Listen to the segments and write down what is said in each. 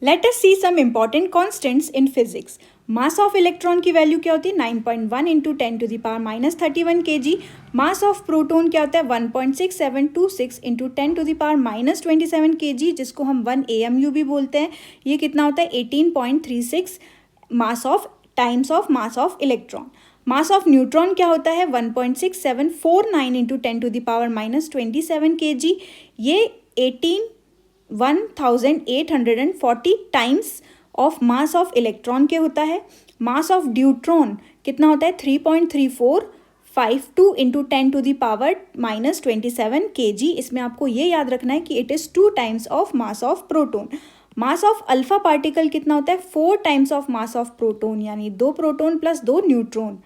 Late us see some important constants in physics. Mass of electron की value क्या होती है 9.1 into 10⁻⁻31 kg। Mass of proton क्या होता है 1.6726 इंटू 10⁻⁻27 kg, जिसको हम 1 AMU भी बोलते हैं। ये कितना होता है 18.36 mass of times of mass of electron. Mass of neutron क्या होता है 1.6749 इंटू 10⁻⁻27 kg। ये 1840 times of mass of electron के होता है। मास ऑफ ड्यूट्रॉन कितना होता है 3.3452 इंटू 10⁻⁻27 kg। इसमें आपको ये याद रखना है कि it is 2 times of mass of proton. Mass of alpha particle कितना होता है 4 times of mass of proton, यानी 2 proton plus 2 neutron.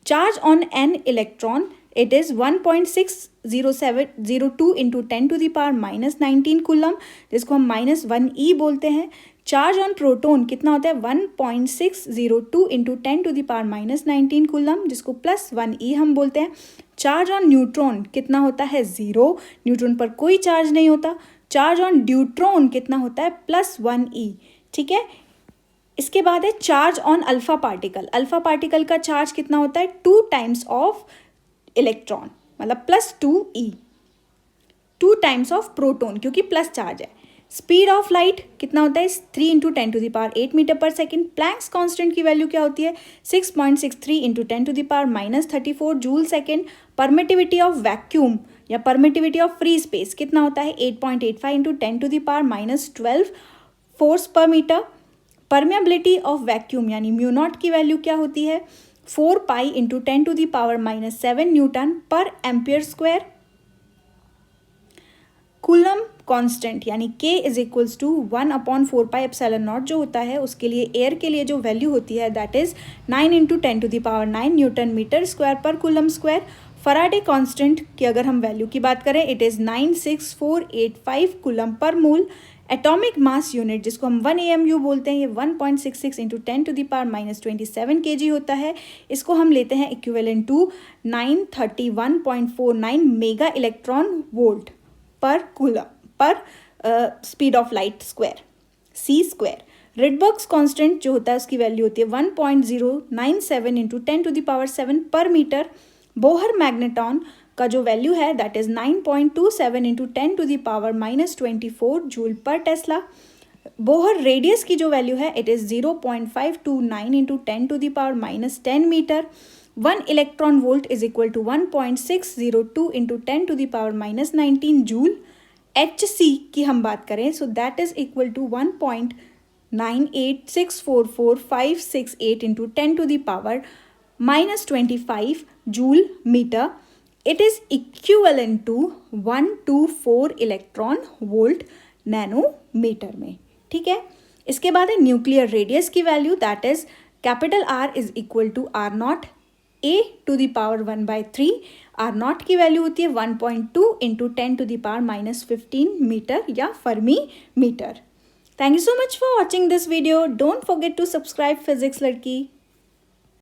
Charge on an electron it is 1.6002 into 10⁻⁻19 coulomb, जिसको हम -1e बोलते हैं। चार्ज ऑन प्रोटॉन कितना होता है 1.602 इंटू 10⁻⁻19 कूलम, जिसको +1e हम बोलते हैं। चार्ज ऑन न्यूट्रॉन कितना होता है 0, न्यूट्रॉन पर कोई चार्ज नहीं होता। चार्ज ऑन ड्यूट्रॉन कितना होता है +1e। ठीक है, इसके बाद है charge on alpha particle. Alpha particle का चार्ज कितना होता है 2 टाइम्स ऑफ इलेक्ट्रॉन, मतलब +2e, 2 टाइम्स ऑफ प्रोटॉन क्योंकि प्लस चार्ज है। स्पीड ऑफ लाइट कितना होता है 3 इंटू 10⁸ मीटर पर सेकेंड। प्लैंक्स कांस्टेंट की वैल्यू क्या होती है 6.63 into 10⁻⁻34 joule second. Permittivity of vacuum या परमिटिविटी ऑफ फ्री स्पेस कितना होता है 8.85 इंटू 10⁻⁻12 फोर्स पर मीटर। परमेबिलिटी ऑफ वैक्यूम यानी म्यू नॉट की वैल्यू क्या होती है 4 पाई इंटू 10⁻⁻7 न्यूटन पर एम्पियर स्क्वायर। कूलम कांस्टेंट यानी K is equals to 1/4 pi epsilon naught जो होता है, उसके लिए एयर के लिए जो वैल्यू होती है that is 9 into 10⁻9 newton metre square पर कूलम स्क्वायर। फराडे कांस्टेंट की अगर हम वैल्यू की बात करें it is 96485 coulomb per mole. Atomic mass unit जिसको हम 1 AMU बोलते हैं, ये 1.66 इंटू 10⁻⁻27 kg होता है। इसको हम लेते हैं equivalent to 931.49 mega electron volt per coulomb per speed of light square c square. Rydberg's constant जो होता है उसकी वैल्यू होती है 1.097 इंटू 10⁻7 पर मीटर। बोहर मैग्नेटॉन का जो वैल्यू है दैट इज 9.27 इंटू 10⁻⁻24 जूल पर टेस्ला। बोहर रेडियस की जो वैल्यू है it is 0.529 into 10⁻10 metre. 1 electron volt is equal to 1.602 into 10⁻19 joule. HC की हम बात करें so that is equal to 1.986445568 into 10⁻⁻25 joule metre. It is equivalent to 124 electron volt nanometre में। ठीक है, इसके बाद है न्यूक्लियर रेडियस की value that is capital R is equal to R0 A⁻1/3। R0 की वैल्यू होती है 1.2 इंटू 10⁻⁻15 मीटर या fermi metre. Thank you so much for watching this video. Don't forget to subscribe physics लड़की।